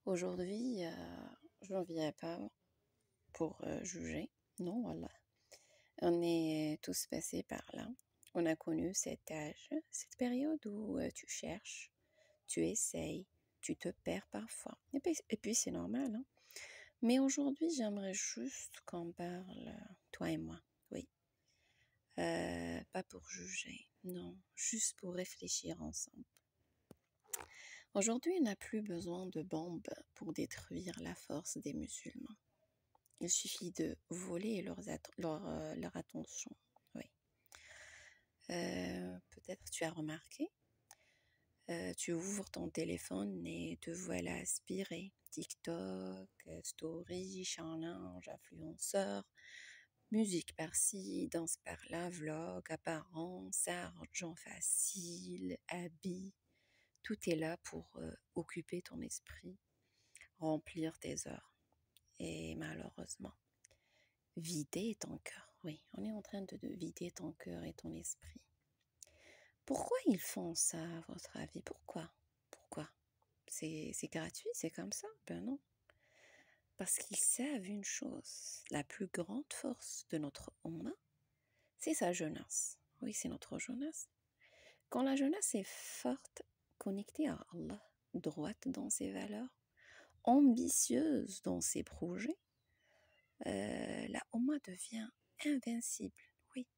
Aujourd'hui, je n'en viens pas pour juger. Non, voilà. On est tous passés par là. On a connu cet âge, cette période où tu cherches, tu essayes, tu te perds parfois. Et puis c'est normal, hein. Mais aujourd'hui, j'aimerais juste qu'on parle, toi et moi, oui. Pas pour juger, non, juste pour réfléchir ensemble. Aujourd'hui, on n'a plus besoin de bombes pour détruire la force des musulmans. Il suffit de voler leur attention. Oui. Peut-être tu as remarqué, tu ouvres ton téléphone et te voilà aspiré. TikTok, story, challenge, influenceur, musique par-ci, danse par-là, vlog, apparence, argent facile, habits. Tout est là pour occuper ton esprit, remplir tes heures. Et malheureusement, vider ton cœur. Oui, on est en train de vider ton cœur et ton esprit. Pourquoi ils font ça, à votre avis? Pourquoi? C'est gratuit, c'est comme ça? Ben non. Parce qu'ils savent une chose, la plus grande force de notre humain, c'est sa jeunesse. Oui, c'est notre jeunesse. Quand la jeunesse est forte, connectée à Allah, droite dans ses valeurs, ambitieuse dans ses projets, la Oumma devient invincible. Oui,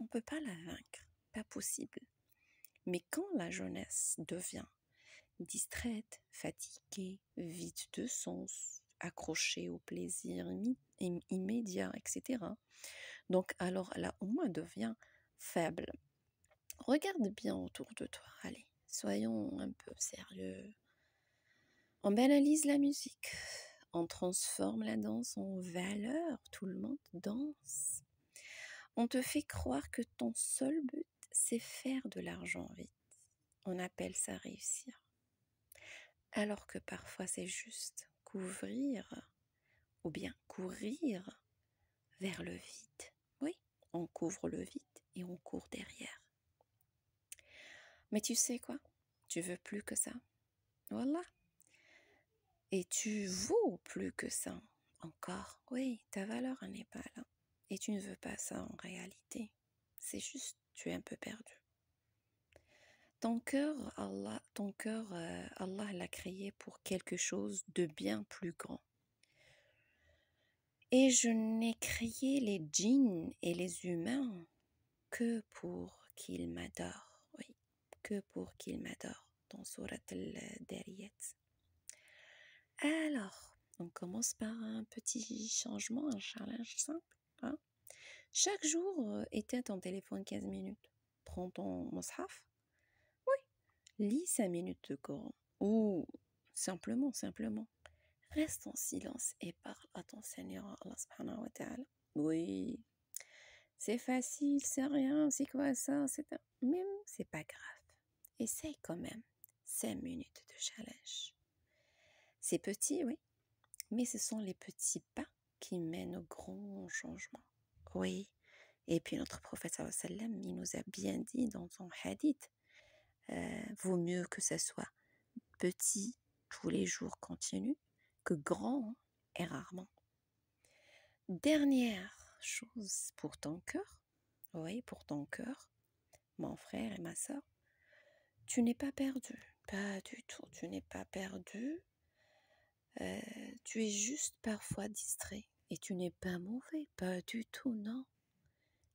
on ne peut pas la vaincre, pas possible. Mais quand la jeunesse devient distraite, fatiguée, vide de sens, accrochée au plaisir immédiat, etc., donc alors la Oumma devient faible. Regarde bien autour de toi, allez, soyons un peu sérieux. On banalise la musique, on transforme la danse en valeur, tout le monde danse. On te fait croire que ton seul but, c'est faire de l'argent vite. On appelle ça réussir. Alors que parfois c'est juste couvrir ou bien courir vers le vide. Oui, on couvre le vide et on court derrière. Mais tu sais quoi? Tu veux plus que ça. Voilà. Et tu vaux plus que ça. Encore, oui, ta valeur n'est pas là. Et tu ne veux pas ça en réalité. C'est juste, tu es un peu perdu. Ton cœur, Allah l'a créé pour quelque chose de bien plus grand. Et je n'ai créé les djinns et les humains que pour qu'ils m'adorent. Oui, que pour qu'ils m'adorent. Dans Surat al-Dariyat. Alors, on commence par un petit changement, un challenge simple. Hein? Chaque jour, éteins ton téléphone 15 minutes. Prends ton mushaf. Oui, lis 5 minutes de Coran. Ou simplement, reste en silence et parle à ton Seigneur Allah subhanahu wa ta'ala. Oui, c'est facile, c'est rien, c'est quoi ça? Même, c'est pas grave. Essaye quand même 5 minutes de challenge. C'est petit, oui, mais ce sont les petits pas qui mènent au grand changement. Oui, et puis notre prophète sallallahu alayhi wa sallam, il nous a bien dit dans son hadith, vaut mieux que ça soit petit tous les jours continu que grand et rarement. Dernière chose pour ton cœur, oui, pour ton cœur, mon frère et ma soeur, tu n'es pas perdu, pas du tout, tu n'es pas perdu, tu es juste parfois distrait et tu n'es pas mauvais, pas du tout, non.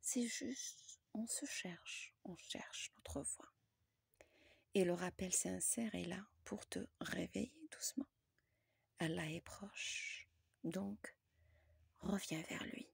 C'est juste, on cherche notre voie. Et le rappel sincère est là pour te réveiller doucement. Allah est proche, donc reviens vers lui.